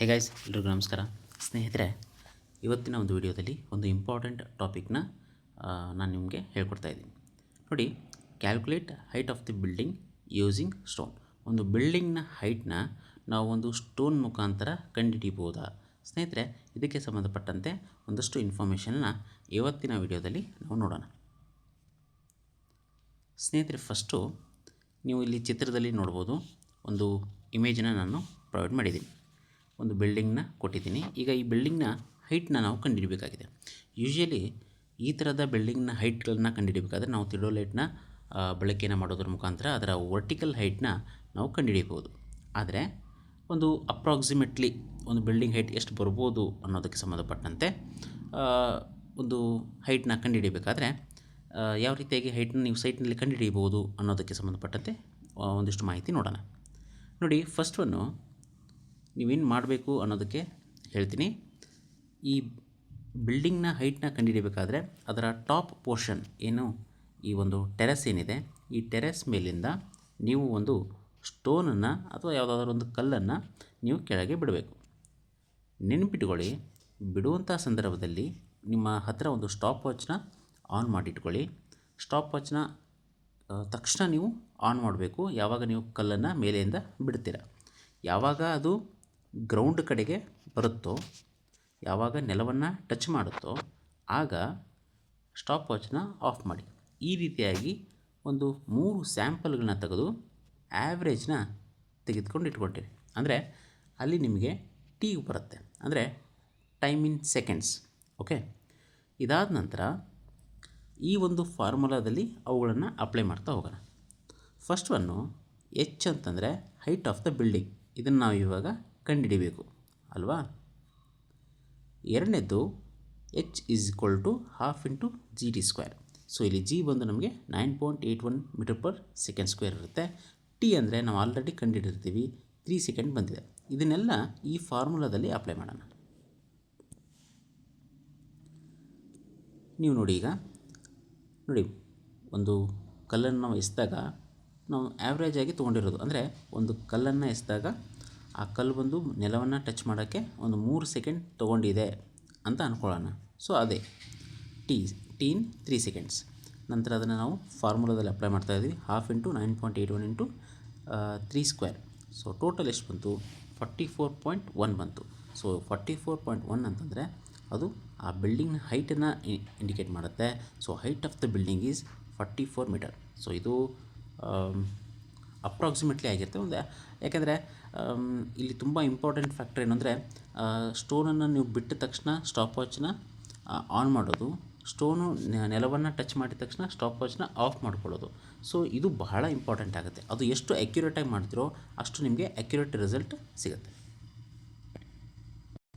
Hey guys, ಎಲ್ರಿಗೂ ನಮಸ್ಕಾರ. ಸ್ನೇಹಿತರೆ, ಇವತ್ತಿನ ಒಂದು ವಿಡಿಯೋದಲ್ಲಿ ಒಂದು ಇಂಪಾರ್ಟೆಂಟ್ ಟಾಪಿಕ್ನ ನಾನು ನಿಮಗೆ ಹೇಳ್ಕೊಡ್ತಾ ಇದ್ದೀನಿ. ನೋಡಿ, calculate height of the building using stone. ಒಂದು ಬಿಲ್ಡಿಂಗ್ನ ಹೈಟ್ನ ನಾವು ಒಂದು ಸ್ಟೋನ್ ಮುಖಾಂತರ ಕಂಡುಹಿಡಿಯಬಹುದಾ? ಸ್ನೇಹಿತರೆ, ಇದಕ್ಕೆ ಸಂಬಂಧಪಟ್ಟಂತೆ ಒಂದಷ್ಟು ಇನ್ಫಾರ್ಮೇಷನ್ನ ಇವತ್ತಿನ ವಿಡಿಯೋದಲ್ಲಿ ನಾವು ನೋಡೋಣ. ಸ್ನೇಹಿತರೆ, ಫಸ್ಟು ನೀವು ಇಲ್ಲಿ ಚಿತ್ರದಲ್ಲಿ ನೋಡ್ಬೋದು, ಒಂದು ಇಮೇಜನ್ನು ನಾನು ಪ್ರೊವೈಡ್ ಮಾಡಿದ್ದೀನಿ. ಒಂದು ಬಿಲ್ಡಿಂಗ್ನ ಕೊಟ್ಟಿದ್ದೀನಿ. ಈಗ ಈ ಬಿಲ್ಡಿಂಗ್ನ ಹೈಟ್ನ ನಾವು ಕಂಡುಹಿಡಬೇಕಾಗಿದೆ. ಯೂಶ್ವಲಿ ಈ ಥರದ ಬಿಲ್ಡಿಂಗ್ನ ಹೈಟ್ಗಳನ್ನ ಕಂಡುಹಿಡಬೇಕಾದ್ರೆ ನಾವು ಥಿಯೋಡೊಲೈಟ್ನ ಬಳಕೆಯನ್ನು ಮಾಡೋದ್ರ ಮುಖಾಂತರ ಅದರ ವರ್ಟಿಕಲ್ ಹೈಟ್ನ ನಾವು ಕಂಡುಹಿಡಿಯಬಹುದು. ಆದರೆ ಒಂದು ಅಪ್ರಾಕ್ಸಿಮೇಟ್ಲಿ ಒಂದು ಬಿಲ್ಡಿಂಗ್ ಹೈಟ್ ಎಷ್ಟು ಬರ್ಬೋದು ಅನ್ನೋದಕ್ಕೆ ಸಂಬಂಧಪಟ್ಟಂತೆ ಒಂದು ಹೈಟ್ನ ಕಂಡುಹಿಡಿಯಬೇಕಾದ್ರೆ ಯಾವ ರೀತಿಯಾಗಿ ಹೈಟ್ನ ನೀವು ಸೈಟ್ನಲ್ಲಿ ಕಂಡುಹಿಡಿಯಬಹುದು ಅನ್ನೋದಕ್ಕೆ ಸಂಬಂಧಪಟ್ಟಂತೆ ಒಂದಿಷ್ಟು ಮಾಹಿತಿ ನೋಡೋಣ. ನೋಡಿ, ಫಸ್ಟ್ ಒನ್ನು ನೀವೇನು ಮಾಡಬೇಕು ಅನ್ನೋದಕ್ಕೆ ಹೇಳ್ತೀನಿ. ಈ ಬಿಲ್ಡಿಂಗ್ನ ಹೈಟ್ನ ಕಂಡುಹಿಡಿಯಬೇಕಾದ್ರೆ ಅದರ ಟಾಪ್ ಪೋರ್ಷನ್ ಏನು, ಈ ಒಂದು ಟೆರೆಸ್ ಏನಿದೆ, ಈ ಟೆರೆಸ್ ಮೇಲಿಂದ ನೀವು ಒಂದು ಸ್ಟೋನನ್ನು ಅಥವಾ ಯಾವುದಾದ್ರೂ ಒಂದು ಕಲ್ಲನ್ನು ನೀವು ಕೆಳಗೆ ಬಿಡಬೇಕು. ನೆನಪಿಟ್ಕೊಳ್ಳಿ, ಬಿಡುವಂಥ ಸಂದರ್ಭದಲ್ಲಿ ನಿಮ್ಮ ಹತ್ತಿರ ಒಂದು ಸ್ಟಾಪ್ ವಾಚ್ನ ಆನ್ ಮಾಡಿಟ್ಕೊಳ್ಳಿ. ಸ್ಟಾಪ್ ವಾಚ್ನ ತಕ್ಷಣ ನೀವು ಆನ್ ಮಾಡಬೇಕು ಯಾವಾಗ ನೀವು ಕಲ್ಲನ್ನು ಮೇಲೆಯಿಂದ ಬಿಡ್ತೀರ. ಯಾವಾಗ ಅದು ಗ್ರೌಂಡ್ ಕಡೆಗೆ ಬರುತ್ತೋ, ಯಾವಾಗ ನೆಲವನ್ನು ಟಚ್ ಮಾಡುತ್ತೋ, ಆಗ ಸ್ಟಾಪ್ ವಾಚ್ನ ಆಫ್ ಮಾಡಿ. ಈ ರೀತಿಯಾಗಿ ಒಂದು 3 ಸ್ಯಾಂಪಲ್ಗಳನ್ನ ತೆಗೆದು ಆ್ಯಾವ್ರೇಜ್ನ ತೆಗೆದುಕೊಂಡು ಇಟ್ಕೊಳ್ತೀರಿ. ಅಂದರೆ ಅಲ್ಲಿ ನಿಮಗೆ ಟಿ ಬರುತ್ತೆ, ಅಂದರೆ ಟೈಮ್ ಇನ್ ಸೆಕೆಂಡ್ಸ್. ಓಕೆ, ಇದಾದ ನಂತರ ಈ ಒಂದು ಫಾರ್ಮುಲಾದಲ್ಲಿ ಅವುಗಳನ್ನು ಅಪ್ಲೈ ಮಾಡ್ತಾ ಹೋಗೋಣ. ಫಸ್ಟ್ ಒನ್ನು ಎಚ್ ಅಂತಂದರೆ ಹೈಟ್ ಆಫ್ ದ ಬಿಲ್ಡಿಂಗ್. ಇದನ್ನು ನಾವು ಇವಾಗ ಕಂಡುಹಿಡಿಬೇಕು ಅಲ್ವಾ. ಎರಡನೇದು H is equal to half into G T square. So ಇಲ್ಲಿ ಜಿ ಬಂದು ನಮಗೆ 9.81 ಮೀಟರ್ ಪರ್ ಸೆಕೆಂಡ್ ಸ್ಕ್ವೇರ್ ಇರುತ್ತೆ. ಟಿ ಅಂದರೆ ನಾವು ಆಲ್ರೆಡಿ ಕಂಡುಹಿಡಿರ್ತೀವಿ, 3 ಸೆಕೆಂಡ್ ಬಂದಿದೆ. ಇದನ್ನೆಲ್ಲ ಈ ಫಾರ್ಮುಲಾದಲ್ಲಿ ಅಪ್ಲೈ ಮಾಡೋಣ. ನೀವು ನೋಡಿ, ಈಗ ನೋಡಿ, ಒಂದು ಕಲ್ಲನ್ನು ನಾವು ಎಸೆದಾಗ ನಾವು ಆ್ಯಾವ್ರೇಜ್ ಆಗಿ ತೊಗೊಂಡಿರೋದು, ಅಂದರೆ ಒಂದು ಕಲ್ಲನ್ನು ಎಸೆದಾಗ ಆ ಕಲ್ಲು ಬಂದು ನೆಲವನ್ನು ಟಚ್ ಮಾಡೋಕ್ಕೆ ಒಂದು 3 ಸೆಕೆಂಡ್ ತೊಗೊಂಡಿದೆ ಅಂತ ಅಂದ್ಕೊಳ್ಳೋಣ. ಸೊ ಅದೇ ಟಿ ಇನ್ 3 ಸೆಕೆಂಡ್ಸ್. ನಂತರ ಅದನ್ನು ನಾವು ಫಾರ್ಮುಲಾದಲ್ಲಿ ಅಪ್ಲೈ ಮಾಡ್ತಾಯಿದ್ವಿ. Half into 9.81 into 3 square. So total ಎಷ್ಟು ಬಂತು? 44.1 ಬಂತು. ಸೊ 44.1 ಅಂತಂದರೆ ಅದು ಆ ಬಿಲ್ಡಿಂಗ್ನ ಹೈಟನ್ನು ಇಂಡಿಕೇಟ್ ಮಾಡುತ್ತೆ. So height of the building is 44 metre. So ಇದು ಅಪ್ರಾಕ್ಸಿಮೇಟ್ಲಿ ಆಗಿರುತ್ತೆ ಒಂದು. ಯಾಕೆಂದರೆ ಇಲ್ಲಿ ತುಂಬ ಇಂಪಾರ್ಟೆಂಟ್ ಫ್ಯಾಕ್ಟರ್ ಏನಂದರೆ, ಸ್ಟೋನನ್ನು ನೀವು ಬಿಟ್ಟ ತಕ್ಷಣ ಸ್ಟಾಪ್ ವಾಚ್ನ ಆನ್ ಮಾಡೋದು, ಸ್ಟೋನು ನೆಲವನ್ನು ಟಚ್ ಮಾಡಿದ ತಕ್ಷಣ ಸ್ಟಾಪ್ ವಾಚ್ನ ಆಫ್ ಮಾಡ್ಕೊಳ್ಳೋದು. ಸೊ ಇದು ಬಹಳ ಇಂಪಾರ್ಟೆಂಟ್ ಆಗುತ್ತೆ. ಅದು ಎಷ್ಟು ಅಕ್ಯುರೇಟಾಗಿ ಮಾಡ್ತೀರೋ ಅಷ್ಟು ನಿಮಗೆ ಅಕ್ಯುರೇಟ್ ರಿಸಲ್ಟ್ ಸಿಗುತ್ತೆ.